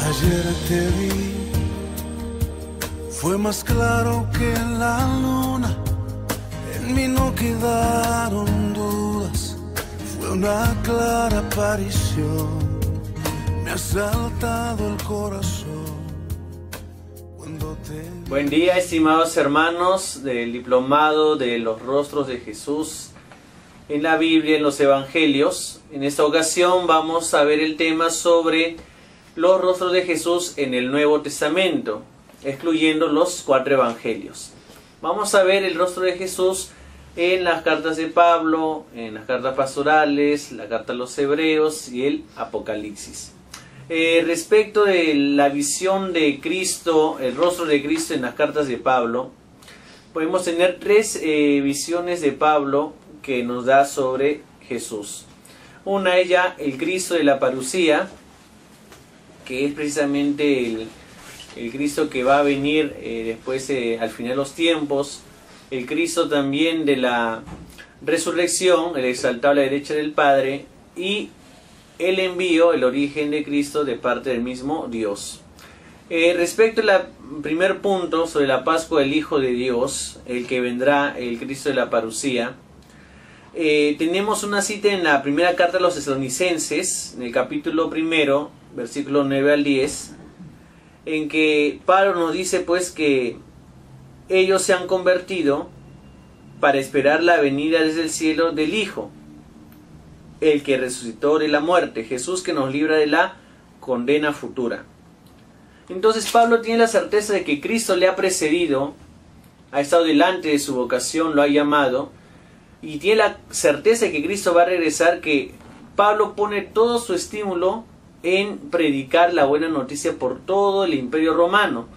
Ayer te vi, fue más claro que la luna, en mí no quedaron dudas, fue una clara aparición, me ha saltado el corazón cuando te... Buen día, estimados hermanos del diplomado de los rostros de Jesús en la Biblia, en los Evangelios. En esta ocasión vamos a ver el tema sobre los rostros de Jesús en el Nuevo Testamento, excluyendo los 4 Evangelios. Vamos a ver el rostro de Jesús en las cartas de Pablo, en las cartas pastorales, la carta a los Hebreos y el Apocalipsis. Respecto de la visión de Cristo, el rostro de Cristo en las cartas de Pablo, podemos tener 3 visiones de Pablo que nos da sobre Jesús. Una de ellas, el Cristo de la parucía, que es precisamente el Cristo que va a venir después al final de los tiempos. El Cristo también de la resurrección, el exaltado a la derecha del Padre, y el envío, el origen de Cristo de parte del mismo Dios. Respecto al primer punto sobre la Pascua del Hijo de Dios, el que vendrá, el Cristo de la parucía, tenemos una cita en la primera carta a los Tesalonicenses, en el capítulo 1, versículo 9 al 10, en que Pablo nos dice pues que ellos se han convertido para esperar la venida desde el cielo del Hijo, el que resucitó de la muerte, Jesús, que nos libra de la condena futura. Entonces Pablo tiene la certeza de que Cristo le ha precedido, ha estado delante de su vocación, lo ha llamado, y tiene la certeza de que Cristo va a regresar, que Pablo pone todo su estímulo en predicar la buena noticia por todo el imperio romano.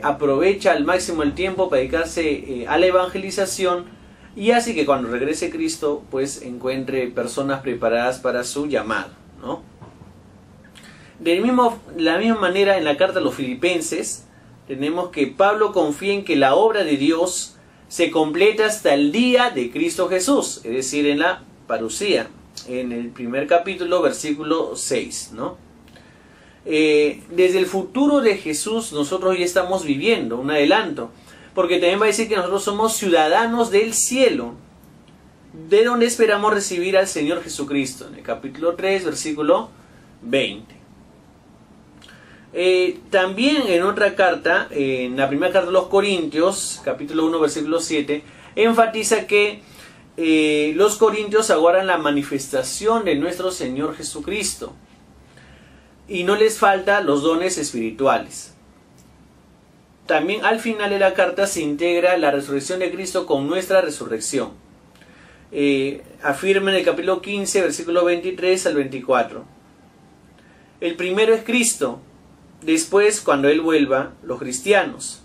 Aprovecha al máximo el tiempo para dedicarse a la evangelización, y así que cuando regrese Cristo pues encuentre personas preparadas para su llamado, ¿no? De la misma manera, en la carta a los Filipenses tenemos que Pablo confía en que la obra de Dios se completa hasta el día de Cristo Jesús, es decir, en la parucía, en el primer capítulo, versículo 6, ¿no? Desde el futuro de Jesús nosotros ya estamos viviendo un adelanto, porque también va a decir que nosotros somos ciudadanos del cielo, de donde esperamos recibir al Señor Jesucristo, en el capítulo 3, versículo 20. También en otra carta, en la primera carta de los Corintios, capítulo 1, versículo 7, enfatiza que los corintios aguardan la manifestación de nuestro Señor Jesucristo y no les falta los dones espirituales. También al final de la carta se integra la resurrección de Cristo con nuestra resurrección. Afirma en el capítulo 15, versículo 23 al 24. El primero es Cristo, después, cuando Él vuelva, los cristianos.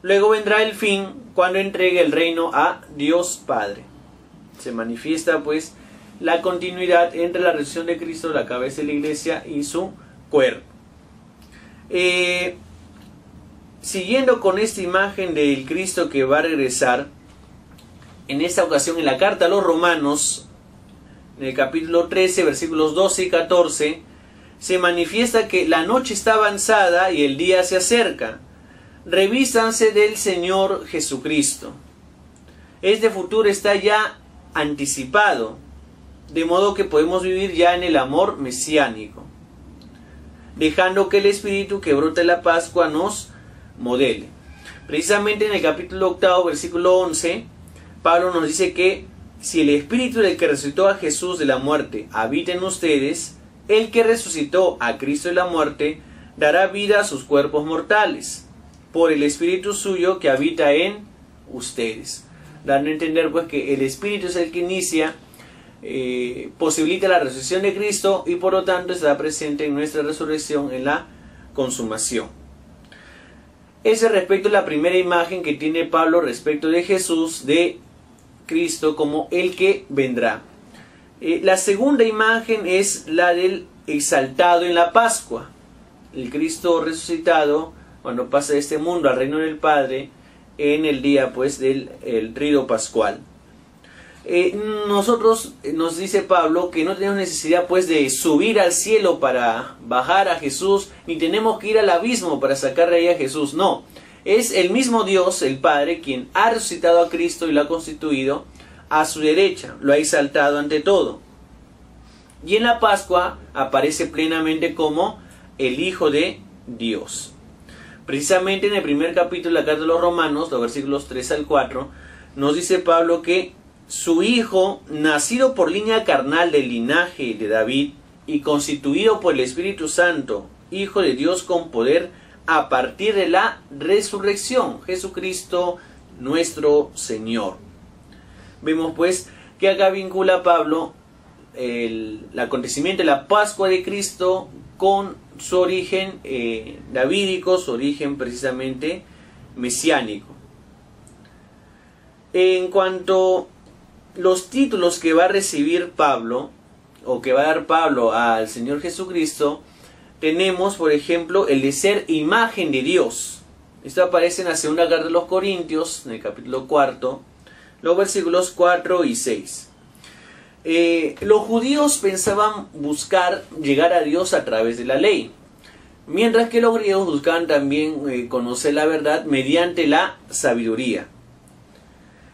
Luego vendrá el fin, cuando entregue el reino a Dios Padre. Se manifiesta pues la continuidad entre la resurrección de Cristo, la cabeza de la iglesia, y su cuerpo. Siguiendo con esta imagen del Cristo que va a regresar, en esta ocasión en la carta a los Romanos, en el capítulo 13, versículos 12 y 14, se manifiesta que la noche está avanzada y el día se acerca. Revístanse del Señor Jesucristo. Este futuro está ya anticipado, de modo que podemos vivir ya en el amor mesiánico, dejando que el Espíritu que brota de la Pascua nos modele. Precisamente en el capítulo 8, versículo 11, Pablo nos dice que si el Espíritu del que resucitó a Jesús de la muerte habita en ustedes, el que resucitó a Cristo de la muerte dará vida a sus cuerpos mortales, por el Espíritu suyo que habita en ustedes. Dando a entender pues que el Espíritu es el que inicia, posibilita la resurrección de Cristo y por lo tanto estará presente en nuestra resurrección en la consumación. Ese respecto es la primera imagen que tiene Pablo respecto de Jesús, de Cristo como el que vendrá. La segunda imagen es la del exaltado en la Pascua, el Cristo resucitado cuando pasa de este mundo al reino del Padre en el día pues del trido pascual. nosotros, nos dice Pablo, que no tenemos necesidad pues de subir al cielo para bajar a Jesús, ni tenemos que ir al abismo para sacar de ahí a Jesús. No, es el mismo Dios, el Padre, quien ha resucitado a Cristo y lo ha constituido a su derecha, lo ha exaltado ante todo. Y en la Pascua aparece plenamente como el Hijo de Dios. Precisamente en el primer capítulo de la carta de los Romanos, los versículos 3 al 4, nos dice Pablo que su Hijo, nacido por línea carnal del linaje de David y constituido por el Espíritu Santo, Hijo de Dios con poder, a partir de la resurrección, Jesucristo nuestro Señor. Vemos pues que acá vincula Pablo el acontecimiento de la Pascua de Cristo con su origen davídico, su origen precisamente mesiánico. En cuanto los títulos que va a recibir Pablo, o que va a dar Pablo al Señor Jesucristo, tenemos, por ejemplo, el de ser imagen de Dios. Esto aparece en la segunda carta de los Corintios, en el capítulo 4, los versículos 4 y 6. Los judíos pensaban buscar llegar a Dios a través de la ley, mientras que los griegos buscaban también conocer la verdad mediante la sabiduría.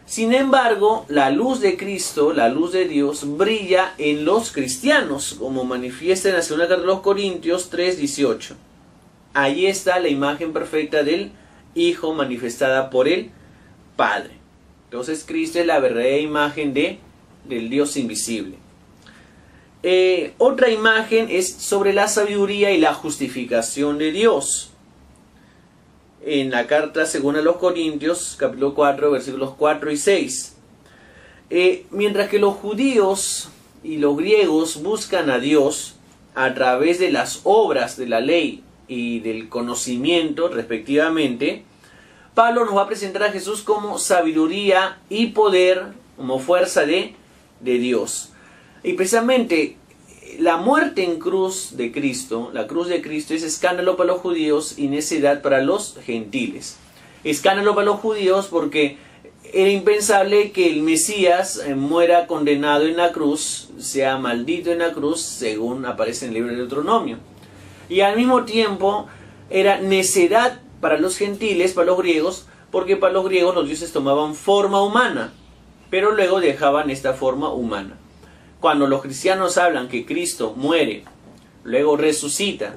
Sin embargo, la luz de Cristo, la luz de Dios, brilla en los cristianos, como manifiesta en la segunda carta de los Corintios 3:18. Allí está la imagen perfecta del Hijo manifestada por el Padre. Entonces Cristo es la verdadera imagen del Dios invisible. Otra imagen es sobre la sabiduría y la justificación de Dios. En la carta segunda a los Corintios, capítulo 4, versículos 4 y 6. Mientras que los judíos y los griegos buscan a Dios a través de las obras de la ley y del conocimiento, respectivamente, Pablo nos va a presentar a Jesús como sabiduría y poder, como fuerza de Dios. Y precisamente la muerte en cruz de Cristo, la cruz de Cristo, es escándalo para los judíos y necedad para los gentiles. Escándalo para los judíos porque era impensable que el Mesías muera condenado en la cruz, sea maldito en la cruz, según aparece en el libro de Deuteronomio. Y al mismo tiempo era necedad para los gentiles, para los griegos, porque para los griegos los dioses tomaban forma humana, pero luego dejaban esta forma humana. Cuando los cristianos hablan que Cristo muere, luego resucita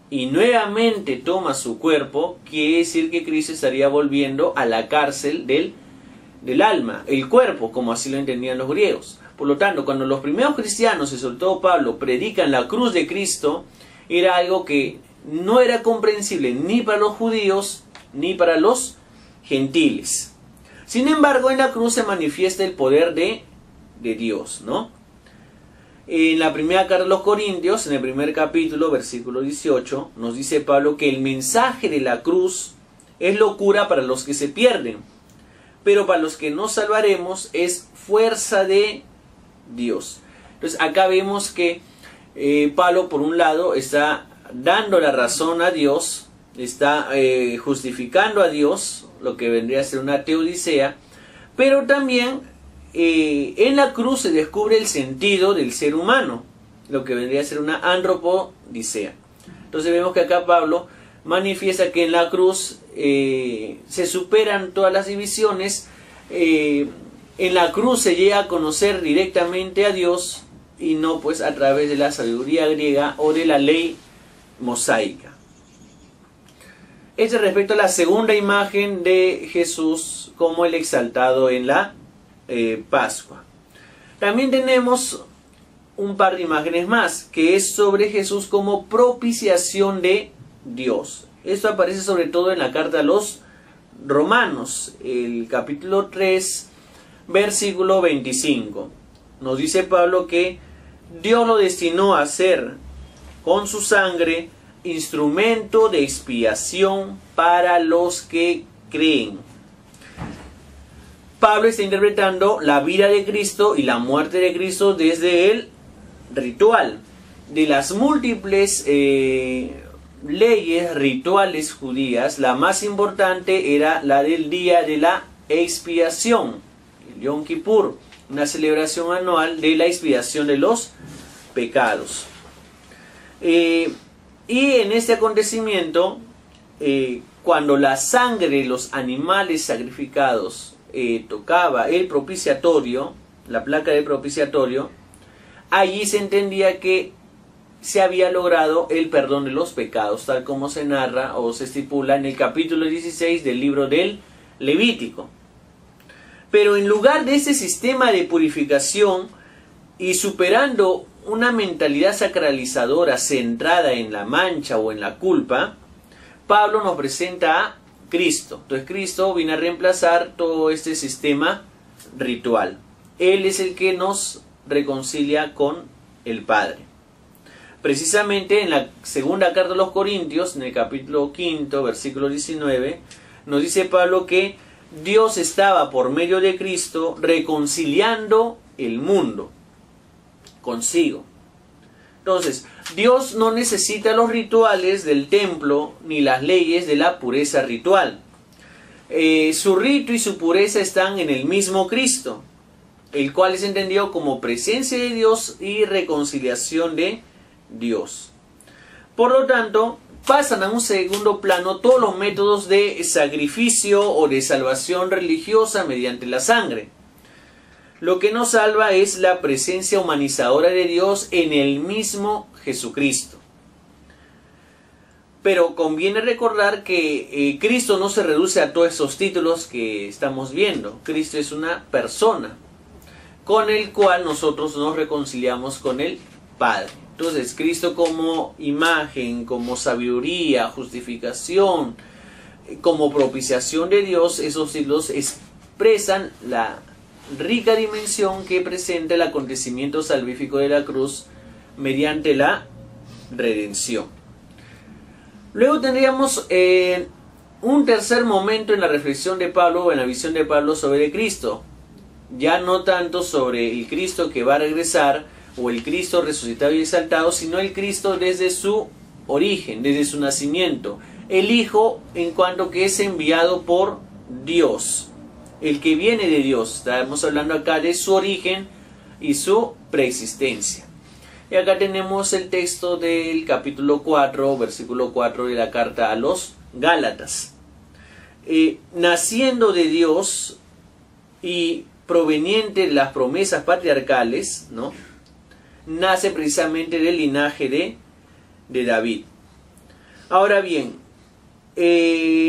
y nuevamente toma su cuerpo, quiere decir que Cristo estaría volviendo a la cárcel del alma, el cuerpo, como así lo entendían los griegos. Por lo tanto, cuando los primeros cristianos, y sobre todo Pablo, predican la cruz de Cristo, era algo que no era comprensible ni para los judíos ni para los gentiles. Sin embargo, en la cruz se manifiesta el poder de Dios, ¿no? En la primera carta de los Corintios, en el primer capítulo, versículo 18, nos dice Pablo que el mensaje de la cruz es locura para los que se pierden, pero para los que nos salvaremos es fuerza de Dios. Entonces acá vemos que Pablo, por un lado, está dando la razón a Dios, está justificando a Dios, lo que vendría a ser una teodicea, pero también en la cruz se descubre el sentido del ser humano, lo que vendría a ser una antropodicea. Entonces vemos que acá Pablo manifiesta que en la cruz se superan todas las divisiones, en la cruz se llega a conocer directamente a Dios y no pues a través de la sabiduría griega o de la ley mosaica. Esto respecto a la segunda imagen de Jesús como el exaltado en la Pascua. También tenemos un par de imágenes más, que es sobre Jesús como propiciación de Dios. Esto aparece sobre todo en la carta a los Romanos, el capítulo 3, versículo 25. Nos dice Pablo que Dios lo destinó a ser con su sangre instrumento de expiación para los que creen. Pablo está interpretando la vida de Cristo y la muerte de Cristo desde el ritual. De las múltiples leyes rituales judías, la más importante era la del día de la expiación, el Yom Kippur, una celebración anual de la expiación de los pecados. Y en este acontecimiento, cuando la sangre de los animales sacrificados tocaba el propiciatorio, la placa del propiciatorio, allí se entendía que se había logrado el perdón de los pecados, tal como se narra o se estipula en el capítulo 16 del libro del Levítico. Pero en lugar de ese sistema de purificación y superando una mentalidad sacralizadora centrada en la mancha o en la culpa, Pablo nos presenta a Cristo. Entonces Cristo viene a reemplazar todo este sistema ritual. Él es el que nos reconcilia con el Padre. Precisamente en la segunda carta a los Corintios, en el capítulo 5, versículo 19, nos dice Pablo que Dios estaba por medio de Cristo reconciliando el mundo consigo. Entonces, Dios no necesita los rituales del templo ni las leyes de la pureza ritual. Su rito y su pureza están en el mismo Cristo, el cual es entendido como presencia de Dios y reconciliación de Dios. Por lo tanto, pasan a un segundo plano todos los métodos de sacrificio o de salvación religiosa mediante la sangre. Lo que nos salva es la presencia humanizadora de Dios en el mismo Jesucristo. Pero conviene recordar que Cristo no se reduce a todos esos títulos que estamos viendo. Cristo es una persona con el cual nosotros nos reconciliamos con el Padre. Entonces, Cristo como imagen, como sabiduría, justificación, como propiciación de Dios, esos títulos expresan la rica dimensión que presenta el acontecimiento salvífico de la cruz mediante la redención. Luego tendríamos un tercer momento en la reflexión de Pablo, o en la visión de Pablo sobre Cristo. Ya no tanto sobre el Cristo que va a regresar, o el Cristo resucitado y exaltado, sino el Cristo desde su origen, desde su nacimiento. El Hijo en cuanto que es enviado por Dios, el que viene de Dios. Estamos hablando acá de su origen y su preexistencia. Y acá tenemos el texto del capítulo 4, versículo 4 de la carta a los Gálatas. Naciendo de Dios y proveniente de las promesas patriarcales, ¿no?, nace precisamente del linaje de David. Ahora bien,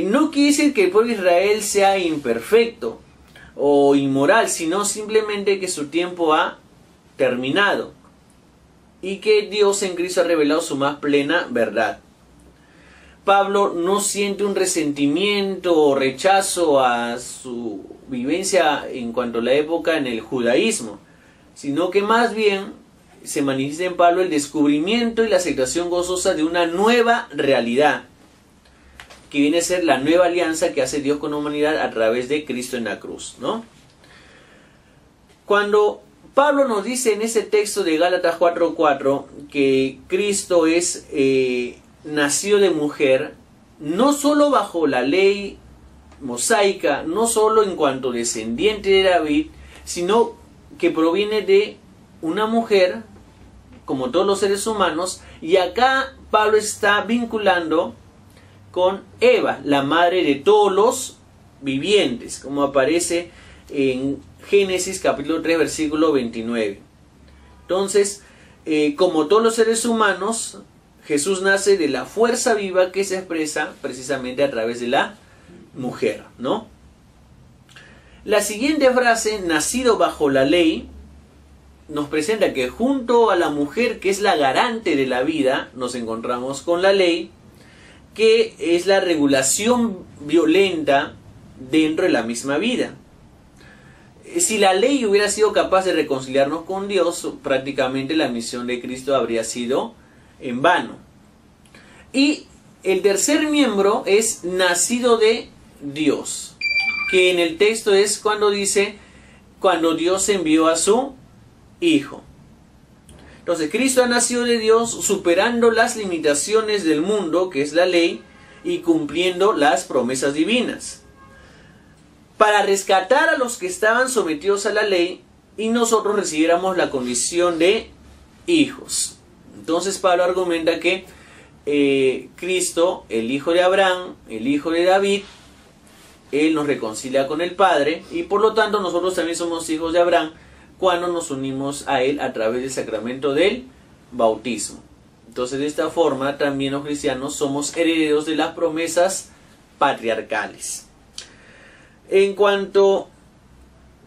no quiere decir que el pueblo de Israel sea imperfecto o inmoral, sino simplemente que su tiempo ha terminado y que Dios en Cristo ha revelado su más plena verdad. Pablo no siente un resentimiento o rechazo a su vivencia en cuanto a la época en el judaísmo, sino que más bien se manifiesta en Pablo el descubrimiento y la aceptación gozosa de una nueva realidad, que viene a ser la nueva alianza que hace Dios con la humanidad a través de Cristo en la cruz, ¿no? Cuando Pablo nos dice en ese texto de Gálatas 4:4 que Cristo es nacido de mujer, no solo bajo la ley mosaica, no solo en cuanto descendiente de David, sino que proviene de una mujer, como todos los seres humanos, y acá Pablo está vinculando con Eva, la madre de todos los vivientes, como aparece en Génesis capítulo 3, versículo 29. Entonces, como todos los seres humanos, Jesús nace de la fuerza viva que se expresa precisamente a través de la mujer, ¿no? La siguiente frase, nacido bajo la ley, nos presenta que junto a la mujer, que es la garante de la vida, nos encontramos con la ley, que es la regulación violenta dentro de la misma vida. Si la ley hubiera sido capaz de reconciliarnos con Dios, prácticamente la misión de Cristo habría sido en vano. Y el tercer miembro es nacido de Dios, que en el texto es cuando dice, cuando Dios envió a su Hijo. Entonces Cristo ha nacido de Dios superando las limitaciones del mundo, que es la ley, y cumpliendo las promesas divinas. Para rescatar a los que estaban sometidos a la ley, y nosotros recibiéramos la condición de hijos. Entonces Pablo argumenta que Cristo, el hijo de Abraham, el hijo de David, él nos reconcilia con el Padre, y por lo tanto nosotros también somos hijos de Abraham cuando nos unimos a él a través del sacramento del bautismo. Entonces, de esta forma también los cristianos somos herederos de las promesas patriarcales. En cuanto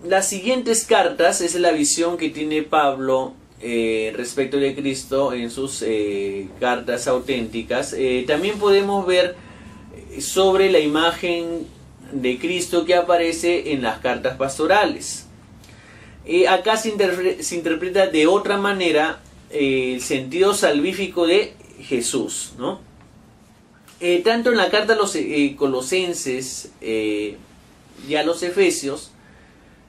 a las siguientes cartas, esa es la visión que tiene Pablo respecto de Cristo en sus cartas auténticas. También podemos ver sobre la imagen de Cristo que aparece en las cartas pastorales. Acá se interpreta de otra manera el sentido salvífico de Jesús, ¿no? Tanto en la carta a los Colosenses y a los Efesios,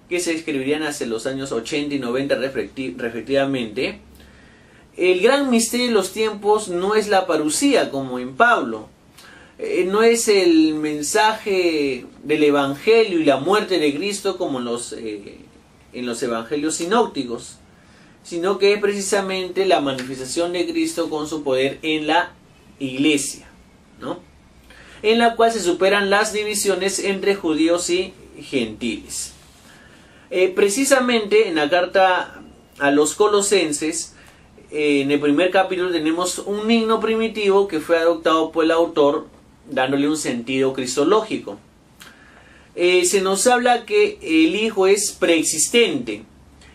que se escribirían hacia los años 80 y 90 respectivamente, el gran misterio de los tiempos no es la parusía como en Pablo, no es el mensaje del Evangelio y la muerte de Cristo como en los Evangelios sinópticos, sino que es precisamente la manifestación de Cristo con su poder en la Iglesia, ¿no? En la cual se superan las divisiones entre judíos y gentiles. Precisamente en la carta a los Colosenses, en el primer capítulo tenemos un himno primitivo que fue adoptado por el autor, dándole un sentido cristológico. Se nos habla que el Hijo es preexistente,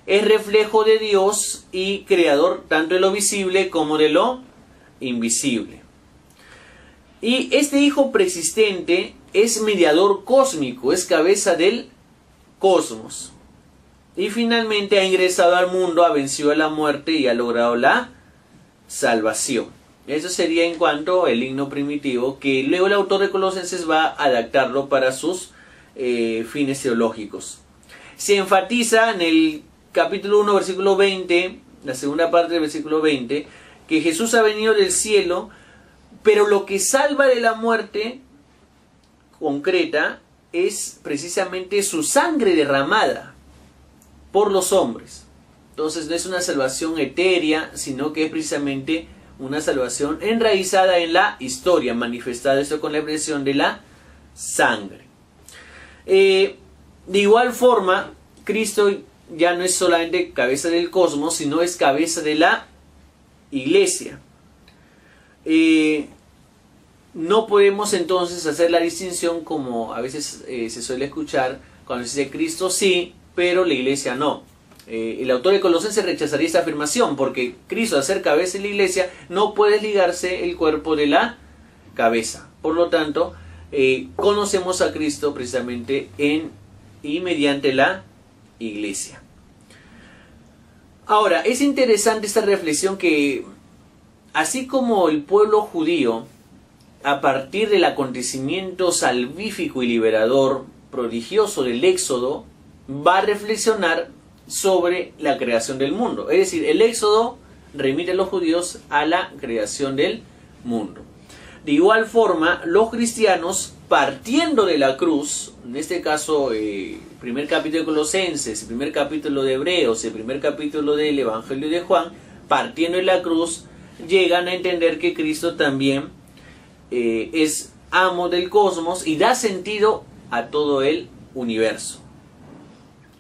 es reflejo de Dios y creador tanto de lo visible como de lo invisible. Y este Hijo preexistente es mediador cósmico, es cabeza del cosmos. Y finalmente ha ingresado al mundo, ha vencido a la muerte y ha logrado la salvación. Eso sería en cuanto al himno primitivo, que luego el autor de Colosenses va a adaptarlo para sus fines teológicos. Se enfatiza en el capítulo 1, versículo 20, la segunda parte del versículo 20, que Jesús ha venido del cielo, pero lo que salva de la muerte concreta es precisamente su sangre derramada por los hombres. Entonces no es una salvación etérea, sino que es precisamente una salvación enraizada en la historia, manifestada esto con la expresión de la sangre. De igual forma, Cristo ya no es solamente cabeza del cosmos, sino es cabeza de la Iglesia. No podemos entonces hacer la distinción como a veces se suele escuchar cuando se dice Cristo sí, pero la Iglesia no. El autor de Colosenses rechazaría esta afirmación, porque Cristo, al ser cabeza de la Iglesia, no puede ligarse el cuerpo de la cabeza. Por lo tanto, conocemos a Cristo precisamente en y mediante la Iglesia. Ahora, es interesante esta reflexión que, así como el pueblo judío, a partir del acontecimiento salvífico y liberador prodigioso del Éxodo, va a reflexionar sobre la creación del mundo. Es decir, el Éxodo remite a los judíos a la creación del mundo. De igual forma, los cristianos, partiendo de la cruz, en este caso, primer capítulo de Colosenses, el primer capítulo de Hebreos, el primer capítulo del Evangelio de Juan, partiendo de la cruz, llegan a entender que Cristo también es amo del cosmos y da sentido a todo el universo.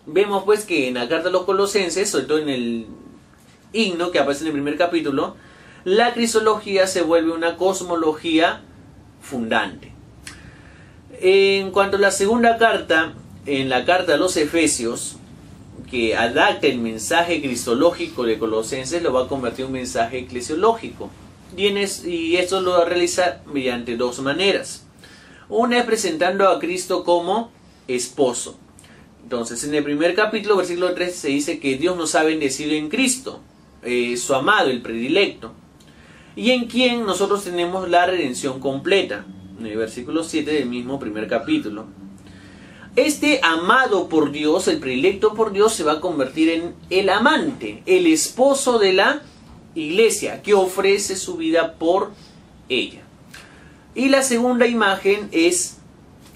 Vemos pues que en la carta a los Colosenses, sobre todo en el himno que aparece en el primer capítulo, la cristología se vuelve una cosmología fundante. En cuanto a la segunda carta, en la carta a los Efesios, que adapta el mensaje cristológico de Colosenses, lo va a convertir en un mensaje eclesiológico. Y esto lo va a realizar mediante dos maneras. Una es presentando a Cristo como esposo. Entonces, en el primer capítulo, versículo 3, se dice que Dios nos ha bendecido en Cristo, su amado, el predilecto, y en quien nosotros tenemos la redención completa, en el versículo 7 del mismo primer capítulo. Este amado por Dios, el predilecto por Dios, se va a convertir en el amante, el esposo de la Iglesia, que ofrece su vida por ella. Y la segunda imagen es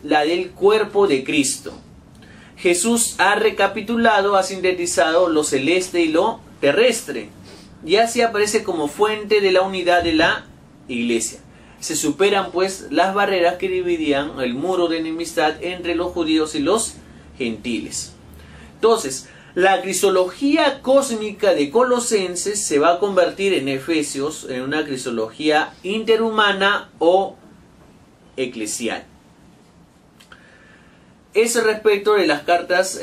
la del cuerpo de Cristo. Jesús ha recapitulado, ha sintetizado lo celeste y lo terrestre, y así aparece como fuente de la unidad de la iglesia. Se superan pues las barreras que dividían el muro de enemistad entre los judíos y los gentiles. Entonces, la cristología cósmica de Colosenses se va a convertir en Efesios en una cristología interhumana o eclesial. Eso respecto de las cartas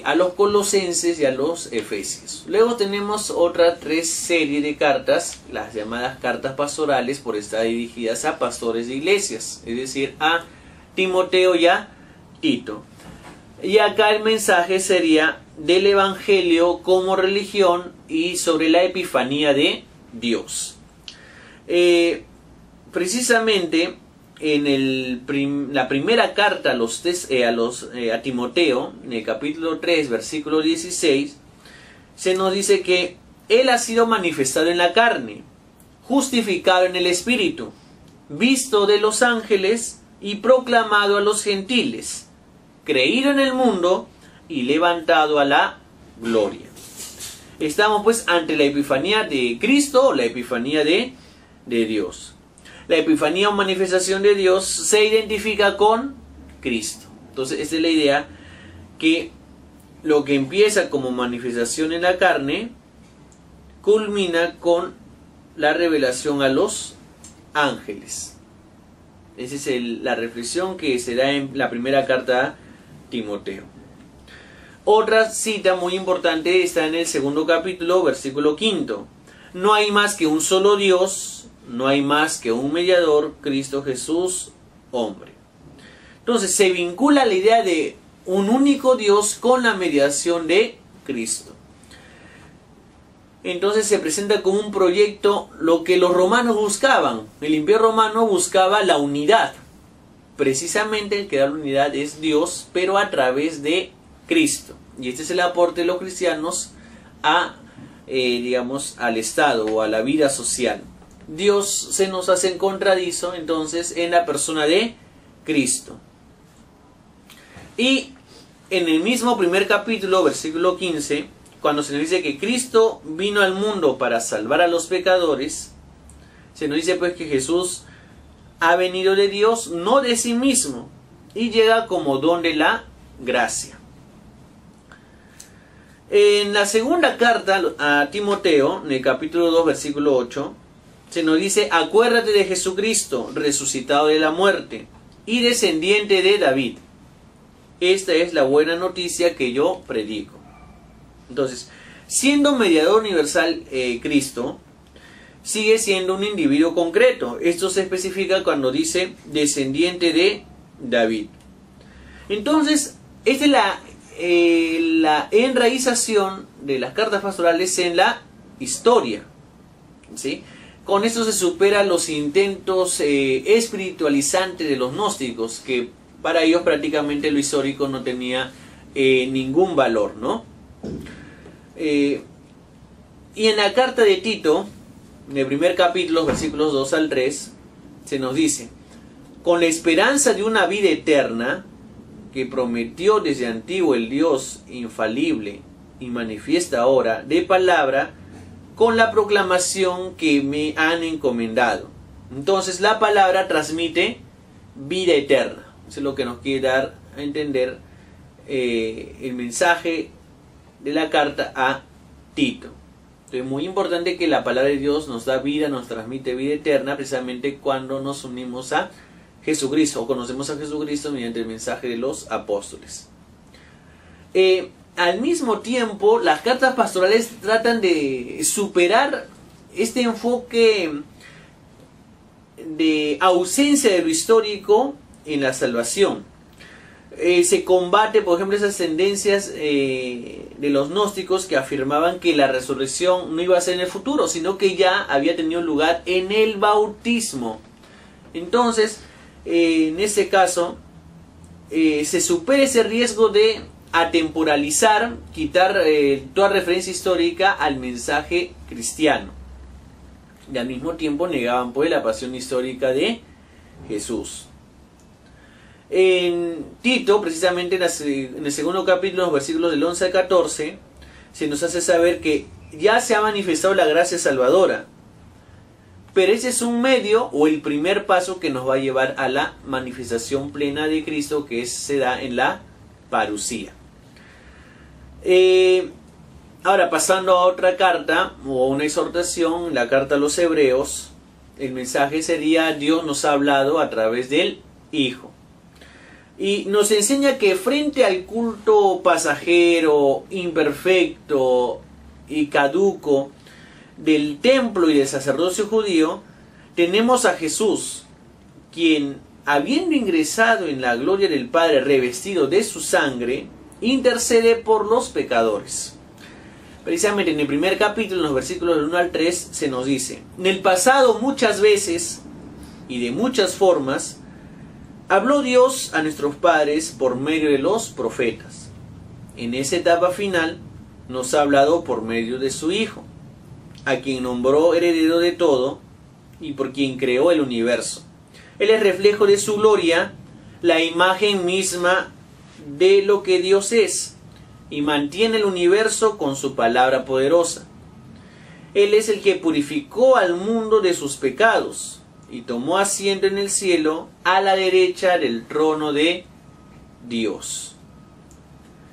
a los Colosenses y a los Efesios. Luego tenemos otras 3 series de cartas, las llamadas cartas pastorales, por estar dirigidas a pastores de iglesias, es decir, a Timoteo y a Tito. Y acá el mensaje sería del Evangelio como religión y sobre la epifanía de Dios. Precisamente en la primera carta a Timoteo, en el capítulo 3, versículo 16, se nos dice que Él ha sido manifestado en la carne, justificado en el Espíritu, visto de los ángeles y proclamado a los gentiles, creído en el mundo y levantado a la gloria. Estamos pues ante la epifanía de Cristo o la epifanía de Dios. La epifanía o manifestación de Dios se identifica con Cristo. Entonces, esta es la idea, que lo que empieza como manifestación en la carne culmina con la revelación a los ángeles. Esa es la reflexión que se da en la primera carta a Timoteo. Otra cita muy importante está en el segundo capítulo, versículo 5. No hay más que un solo Dios, no hay más que un mediador, Cristo Jesús, hombre. Entonces se vincula la idea de un único Dios con la mediación de Cristo. Entonces se presenta como un proyecto lo que los romanos buscaban. El Imperio Romano buscaba la unidad. Precisamente el que da la unidad es Dios, pero a través de Cristo. Y este es el aporte de los cristianos al Estado o a la vida social. Dios se nos hace encontradizo entonces en la persona de Cristo. Y en el mismo primer capítulo, versículo 15, cuando se nos dice que Cristo vino al mundo para salvar a los pecadores, se nos dice pues que Jesús ha venido de Dios, no de sí mismo, y llega como don de la gracia. En la segunda carta a Timoteo, en el capítulo 2, versículo 8, se nos dice: acuérdate de Jesucristo, resucitado de la muerte, y descendiente de David. Esta es la buena noticia que yo predico. Entonces, siendo mediador universal Cristo, sigue siendo un individuo concreto. Esto se especifica cuando dice descendiente de David. Entonces, esta es la enraización de las cartas pastorales en la historia, ¿sí? Con esto se superan los intentos espiritualizantes de los gnósticos, que para ellos prácticamente lo histórico no tenía ningún valor, ¿no? Y en la carta de Tito, en el primer capítulo, versículos 2 al 3, se nos dice: con la esperanza de una vida eterna, que prometió desde antiguo el Dios infalible y manifiesta ahora de palabra, con la proclamación que me han encomendado. Entonces la palabra transmite vida eterna. Eso es lo que nos quiere dar a entender el mensaje de la carta a Tito. Entonces es muy importante que la palabra de Dios nos da vida, nos transmite vida eterna, precisamente cuando nos unimos a Jesucristo o conocemos a Jesucristo mediante el mensaje de los apóstoles. Al mismo tiempo, las cartas pastorales tratan de superar este enfoque de ausencia de lo histórico en la salvación. Se combate, por ejemplo, esas tendencias de los gnósticos que afirmaban que la resurrección no iba a ser en el futuro, sino que ya había tenido lugar en el bautismo. Entonces, en este caso, se supera ese riesgo de atemporalizar, quitar toda referencia histórica al mensaje cristiano. Y al mismo tiempo negaban pues la pasión histórica de Jesús. En Tito, precisamente en el segundo capítulo, los versículos del 11 al 14, se nos hace saber que ya se ha manifestado la gracia salvadora. Pero ese es un medio o el primer paso que nos va a llevar a la manifestación plena de Cristo, que se da en la parusía. Ahora, pasando a otra carta o una exhortación, la carta a los Hebreos, el mensaje sería: Dios nos ha hablado a través del Hijo. Y nos enseña que frente al culto pasajero, imperfecto y caduco del templo y del sacerdocio judío, tenemos a Jesús, quien, habiendo ingresado en la gloria del Padre revestido de su sangre, intercede por los pecadores. Precisamente en el primer capítulo, en los versículos del 1 al 3, se nos dice: en el pasado muchas veces y de muchas formas habló Dios a nuestros padres por medio de los profetas. En esa etapa final nos ha hablado por medio de su Hijo, a quien nombró heredero de todo y por quien creó el universo. Él es reflejo de su gloria, la imagen misma de lo que Dios es, y mantiene el universo con su palabra poderosa. Él es el que purificó al mundo de sus pecados y tomó asiento en el cielo a la derecha del trono de Dios.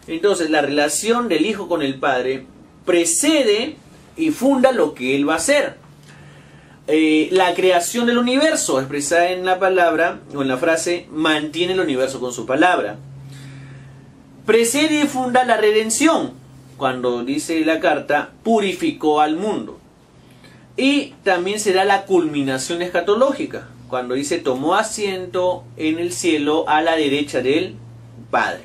Entonces, la relación del Hijo con el Padre precede y funda lo que Él va a hacer. La creación del universo, expresada en la palabra o en la frase: mantiene el universo con su palabra. Precede y funda la redención, cuando dice la carta: purificó al mundo. Y también será la culminación escatológica, cuando dice: tomó asiento en el cielo a la derecha del Padre.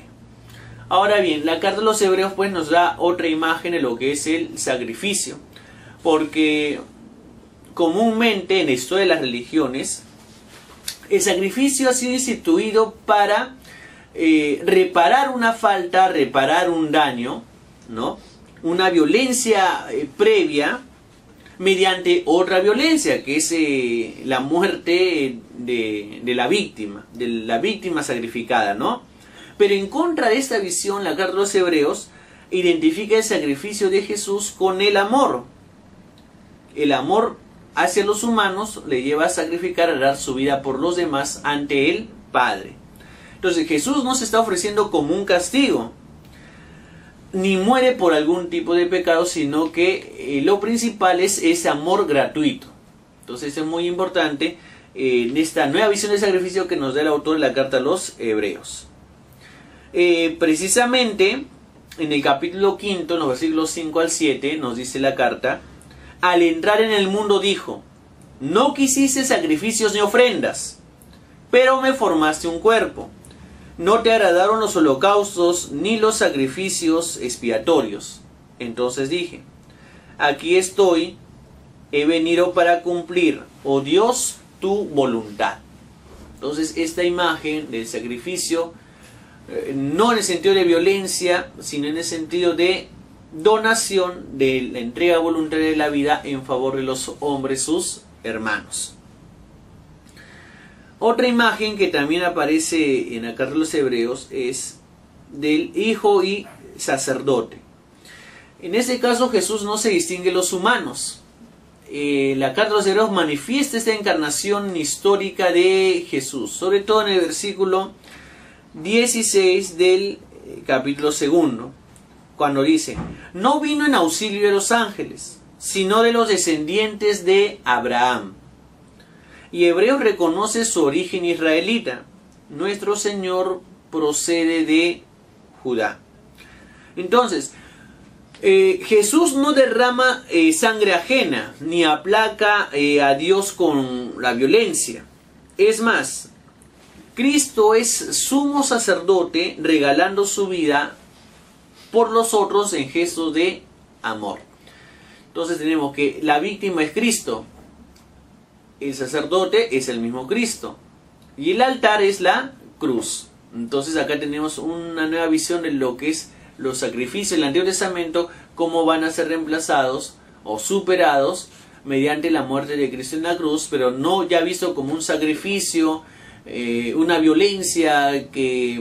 Ahora bien, la carta de los Hebreos pues nos da otra imagen de lo que es el sacrificio, porque comúnmente en la historia de las religiones el sacrificio ha sido instituido para reparar una falta, reparar un daño, ¿no? Una violencia previa mediante otra violencia, que es la muerte de la víctima sacrificada, ¿no? Pero en contra de esta visión, la carta de los Hebreos identifica el sacrificio de Jesús con el amor. El amor hacia los humanos le lleva a sacrificar, a dar su vida por los demás ante el Padre. Entonces Jesús no se está ofreciendo como un castigo, ni muere por algún tipo de pecado, sino que lo principal es ese amor gratuito. Entonces es muy importante en esta nueva visión del sacrificio que nos da el autor de la carta a los Hebreos. Precisamente en el capítulo 5, en los versículos 5 al 7, nos dice la carta: al entrar en el mundo dijo: no quisiste sacrificios ni ofrendas, pero me formaste un cuerpo. No te agradaron los holocaustos ni los sacrificios expiatorios. Entonces dije: aquí estoy, he venido para cumplir, oh Dios, tu voluntad. Entonces esta imagen del sacrificio, no en el sentido de violencia, sino en el sentido de donación, de la entrega voluntaria de la vida en favor de los hombres, sus hermanos. Otra imagen que también aparece en la carta de los Hebreos es del Hijo y sacerdote. En este caso Jesús no se distingue de los humanos. La carta de los Hebreos manifiesta esta encarnación histórica de Jesús, sobre todo en el versículo 16 del capítulo 2, cuando dice: no vino en auxilio de los ángeles, sino de los descendientes de Abraham. Y Hebreos reconoce su origen israelita. Nuestro Señor procede de Judá. Entonces, Jesús no derrama sangre ajena, ni aplaca a Dios con la violencia. Es más, Cristo es sumo sacerdote, regalando su vida por los otros en gestos de amor. Entonces tenemos que la víctima es Cristo, el sacerdote es el mismo Cristo y el altar es la cruz. Entonces acá tenemos una nueva visión de lo que es los sacrificios del Antiguo Testamento, cómo van a ser reemplazados o superados mediante la muerte de Cristo en la cruz, pero no ya visto como un sacrificio una violencia que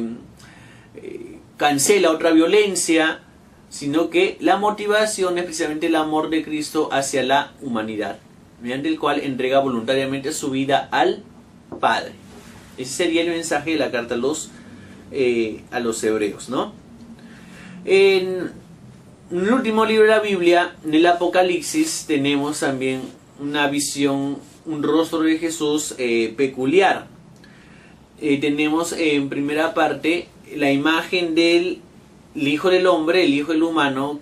cancela otra violencia, sino que la motivación es precisamente el amor de Cristo hacia la humanidad, mediante el cual entrega voluntariamente su vida al Padre. Ese sería el mensaje de la carta a los hebreos, ¿no? En el último libro de la Biblia, en el Apocalipsis, tenemos también una visión, un rostro de Jesús peculiar. Tenemos en primera parte la imagen del Hijo del Hombre, el Hijo del Humano,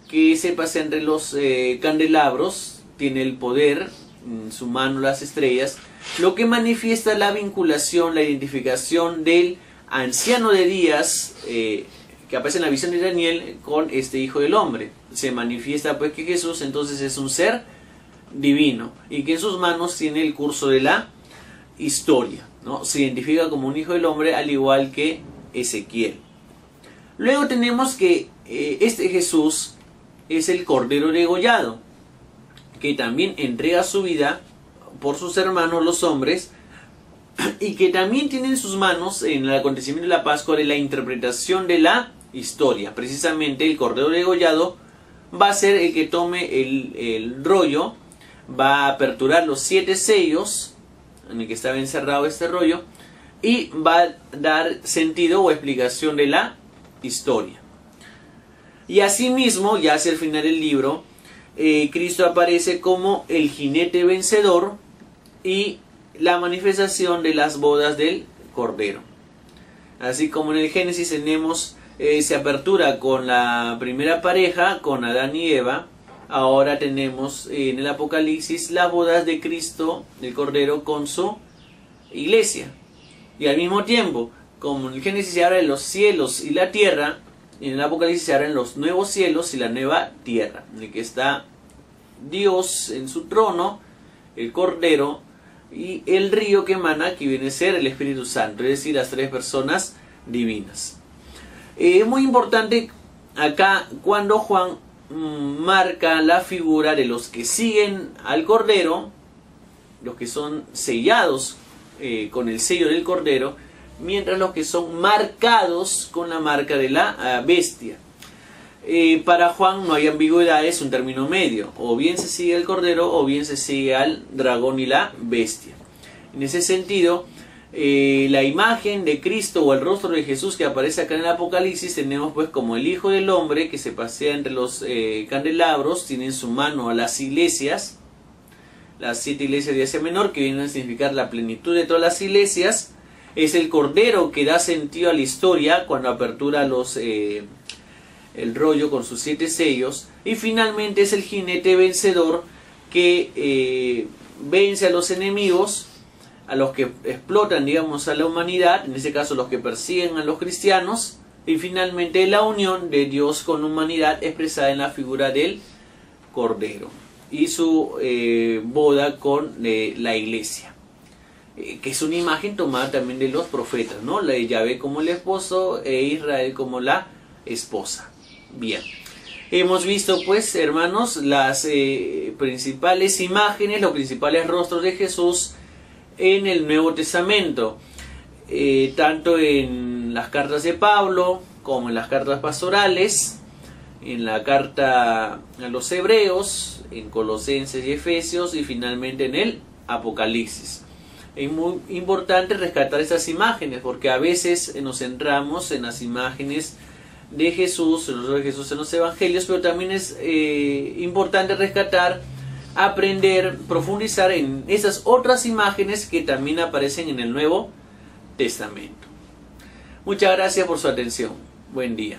que se pasea entre los candelabros, tiene el poder, en su mano las estrellas, lo que manifiesta la vinculación, la identificación del anciano de días, que aparece en la visión de Daniel, con este Hijo del Hombre. Se manifiesta pues que Jesús entonces es un ser divino y que en sus manos tiene el curso de la historia, ¿no? Se identifica como un Hijo del Hombre al igual que Ezequiel. Luego tenemos que este Jesús es el Cordero degollado, que también entrega su vida por sus hermanos los hombres, y que también tiene en sus manos, en el acontecimiento de la Pascua, de la interpretación de la historia. Precisamente el Cordero degollado va a ser el que tome el rollo, va a aperturar los 7 sellos en el que estaba encerrado este rollo, y va a dar sentido o explicación de la historia. Y asimismo, ya hacia el final del libro, Cristo aparece como el jinete vencedor y la manifestación de las bodas del Cordero. Así como en el Génesis tenemos se apertura con la primera pareja, con Adán y Eva, ahora tenemos en el Apocalipsis las bodas de Cristo, del Cordero, con su iglesia. Y al mismo tiempo, como en el Génesis se abren los cielos y la tierra, en el Apocalipsis se abren los nuevos cielos y la nueva tierra, en el que está Dios en su trono, el Cordero y el río que emana, que viene a ser el Espíritu Santo, es decir, las 3 personas divinas. Es muy importante acá cuando Juan marca la figura de los que siguen al Cordero, los que son sellados con el sello del Cordero, mientras los que son marcados con la marca de la bestia. Para Juan no hay ambigüedad, es un término medio, o bien se sigue al Cordero o bien se sigue al dragón y la bestia. En ese sentido, la imagen de Cristo o el rostro de Jesús que aparece acá en el Apocalipsis, tenemos pues como el Hijo del Hombre que se pasea entre los candelabros, tiene en su mano a las iglesias, las 7 iglesias de Asia Menor, que vienen a significar la plenitud de todas las iglesias. Es el Cordero que da sentido a la historia cuando apertura el rollo con sus 7 sellos. Y finalmente es el jinete vencedor que vence a los enemigos, a los que explotan, digamos, a la humanidad, en este caso los que persiguen a los cristianos, y finalmente la unión de Dios con la humanidad expresada en la figura del Cordero y su boda con la iglesia, que es una imagen tomada también de los profetas, ¿no? La de Yahvé como el esposo e Israel como la esposa. Bien, hemos visto pues, hermanos, las principales imágenes, los principales rostros de Jesús en el Nuevo Testamento, tanto en las cartas de Pablo como en las cartas pastorales, en la carta a los Hebreos, en Colosenses y Efesios, y finalmente en el Apocalipsis. Es muy importante rescatar estas imágenes, porque a veces nos centramos en las imágenes de Jesús, el rostro de Jesús en los Evangelios, pero también es importante rescatar, aprender, profundizar en esas otras imágenes que también aparecen en el Nuevo Testamento. Muchas gracias por su atención. Buen día.